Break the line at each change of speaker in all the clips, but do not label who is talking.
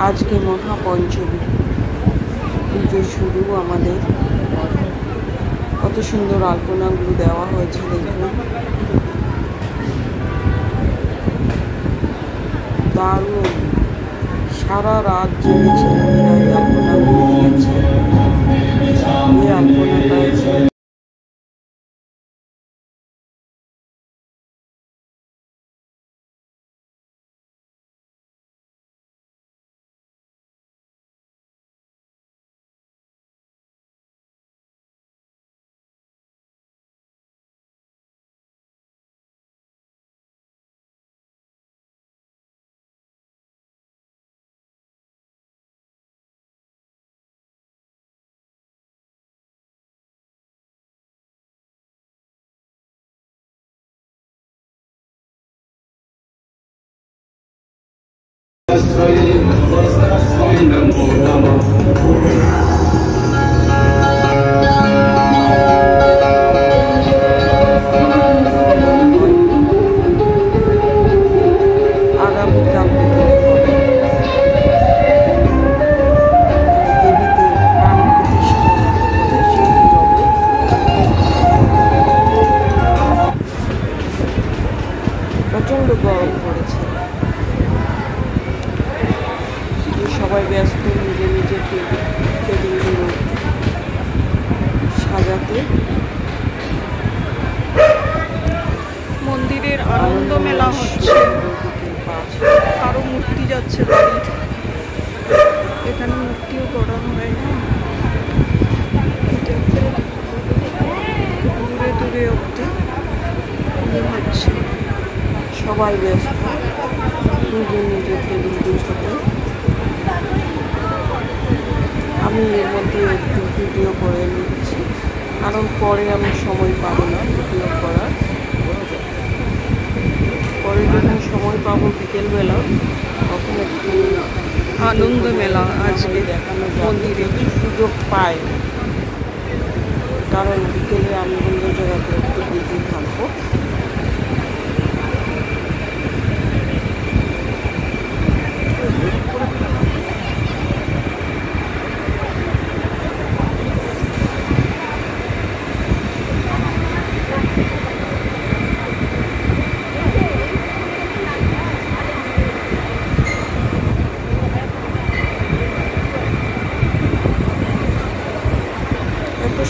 আজকে মহাপঞ্চমী পুজো শুরু আমাদের। কত সুন্দর আলপনাগুলো দেওয়া হয়েছে দেখুন, দারুণ। সারা রাত জেগে ছেলেমেয়েরা এই আলপনাগুলো দিয়েছে। এই আলপনাটায় প্রচণ্ড গরম পড়েছে। সবাই ব্যস্ত নিজের নিজের টেবিলগুলো সাজাতে।
মন্দিরের আনন্দ মেলা হচ্ছে, আরো মূর্তি যাচ্ছে বাড়ির। এখানে মূর্তিও গড়ানো হয় না, দূরে দূরে অব্দি হচ্ছে।
সবাই ব্যস্ত নিজের নিজের টেবিল গুছাতে। আমি এর মধ্যে একটু ভিডিও করে নিচ্ছি, কারণ পরে আমি সময় পাবো না ভিডিও করার। পরে যখন সময় পাবো বিকেলবেলা, তখন একটু
আনন্দ মেলা আজকে
দেখানো মন্দিরে সুযোগ পায়, কারণ বিকেলে আমি অন্য জায়গাতে একটু বিজি থাকবো।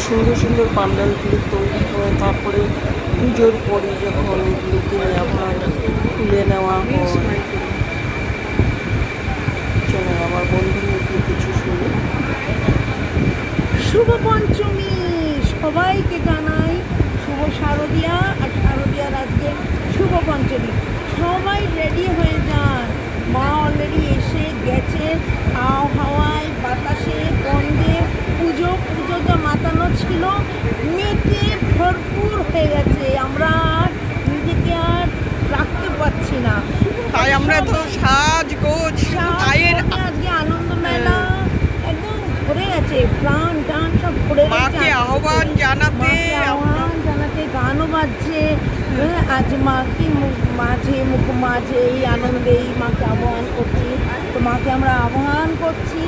সুন্দর সুন্দর পান্ডালগুলো তৈরি করে তারপরে পুজোর পরে যখন ওগুলো কিনে আবার খুলে নেওয়া হয়। চলো আমার বন্ধুর মুখে কিছু শুনি।
শুভ পঞ্চমী সবাইকে জানাই, শুভ শারদীয়া। আর শারদীয়ার আজকে শুভ পঞ্চমী। সবাই রেডি হয়ে যান, মা অলরেডি এসে গেছে। হাওয়ায় বাতাসে গন্ধে পুজো যা মাতানো ছিল মেতে ভরপুর হয়ে গেছে। আমরা আর নিজেকে আর রাখতে পারছি না,
তাই আমরা তো সাজগোজ আজকে
আনন্দ মেলা একদম ভরে গেছে, প্রাণ টান সব ভরে গেছে।
মাকে আহ্বান জানাতে
গানও বাজছে। আজ মাকে মাঝে এই আনন্দেই মাকে আহ্বান করছি। তো মাকে আমরা আহ্বান করছি,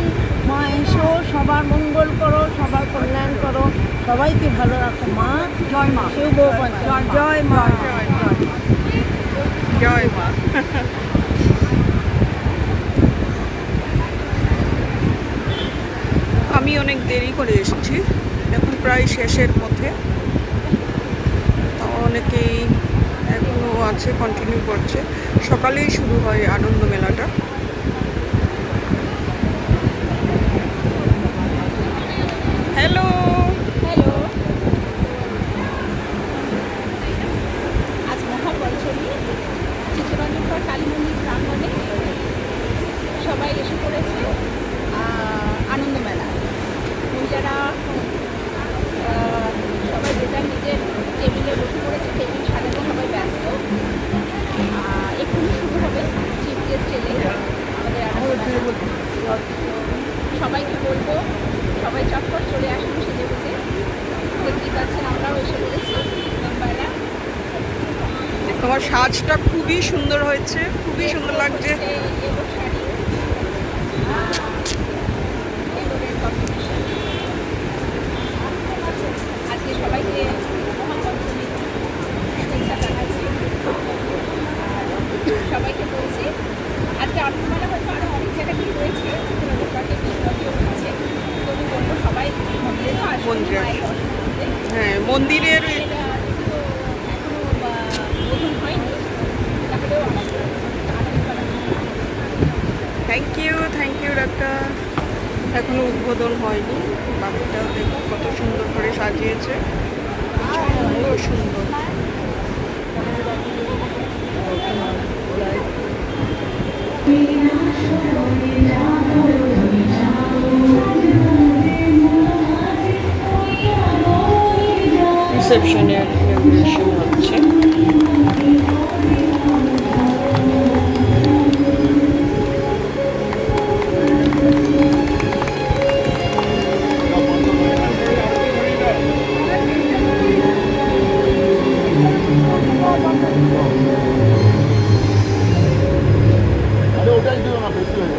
মা এসো, সবার মঙ্গল করো, সবার কল্যাণ করো, সবাইকে ভালো রাখো। মা জয় মা, শুভ পঞ্চমী, জয় মা,
জয় মা। আমি অনেক দেরি করে এসেছি, এখন প্রায় শেষের পথে। অনেকেই এখনো আছে, কন্টিনিউ করছে। সকালেই শুরু হয় আনন্দ মেলাটা। Hello
hello. আজ মহাপঞ্চমী, চিত্তরঞ্জনপুর কালী মন্দির প্রাঙ্গণে সবাই এসে পড়েছে আনন্দ মেলা। মহিলারা সবাই যেটা নিজের টেবিলে বসে পড়েছে, টেবিল সাজাতে সবাই ব্যস্ত। এক্ষুনি শুরু হবে, চিফ গেস্ট এলে আমাদের সবাইকে বলবো সবাই চটপট চলে আসুন সেজে বুঝে। দেখতেই পাচ্ছেন আমরাও এসে পড়েছি।
তোমার সাজটা খুবই সুন্দর হয়েছে, খুবই সুন্দর লাগছে।
শাড়ি
মন্দিরের থ্যাংক ইউ ডাক্তার। এখনো উদ্বোধন হয়নি। বাকিটা দেখো কত সুন্দর করে সাজিয়েছে, সুন্দর সুন্দর।
রিসেপশনের ইনগ্রেশন হচ্ছে।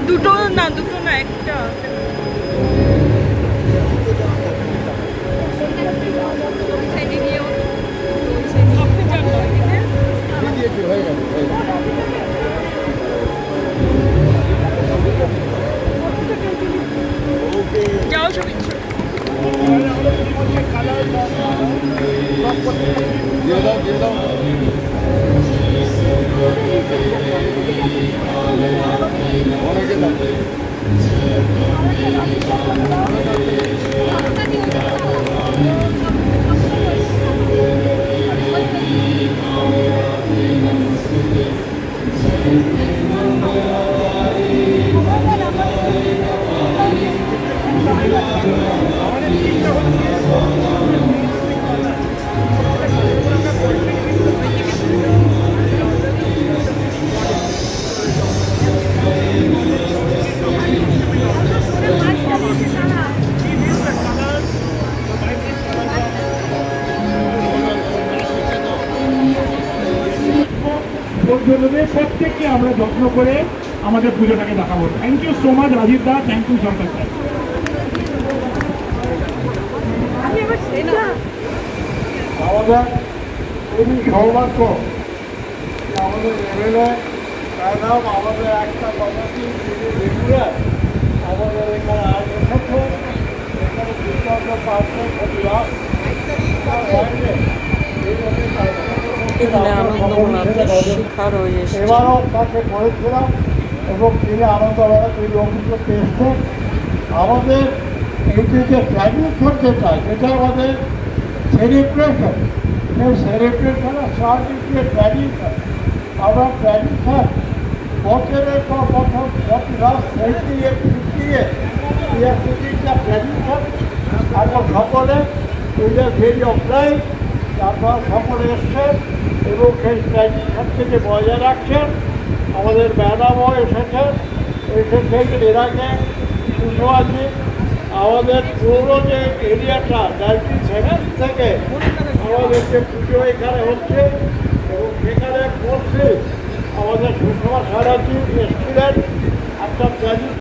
দুটো না একটা। যাও ছবি
প্রত্যেককে আমরা যত্ন করে আমাদের পুজোটাকে দেখাবো। Thank you so much Rajib দা, থ্যাংক ইউ সরকার স্যার।
আমাদের খুবই সৌভাগ্য, আমাদের লেভেলে ম্যাডাম আমাদের একটা কমিটি রেগুলার আমাদের এখানে আয়োজন হচ্ছে। এখানে বিশ্বত পার্কের প্রতিভা বাইরে
এখানে আনন্দমোলাদের শিখা রয়েছে।
এবারও তাকে করেছিলাম এবং তিনি আনন্দমেলা তিনি অভিযোগ এসছেন। আমাদের এই যে ট্র্যাডিশন যেটা আমাদের সেলিব্রেশন, সেই সেলিব্রেশনের সার্টিফিকেট ট্র্যাডিশন। আমরা ট্র্যাডিশন বছরের পর বছর প্রতিভা সেলফিয়ে ফিরিয়ে যা ট্র্যাডিশন এখন সকলে এদের ভেরি অপ্রাই তারপর সকলে এসছেন এবং সেই ট্র্যাডিশন থেকে বজায় রাখছেন। আমাদের ম্যাডামও এসেছেন, এর আগে সুষমাজি আমাদের পুরো যে এরিয়াটা 97 থেকে আমাদের যে পুজো এখানে হচ্ছে এবং সেখানে বলছি আমাদের সুষমা সারাজি এসছিলেন একটা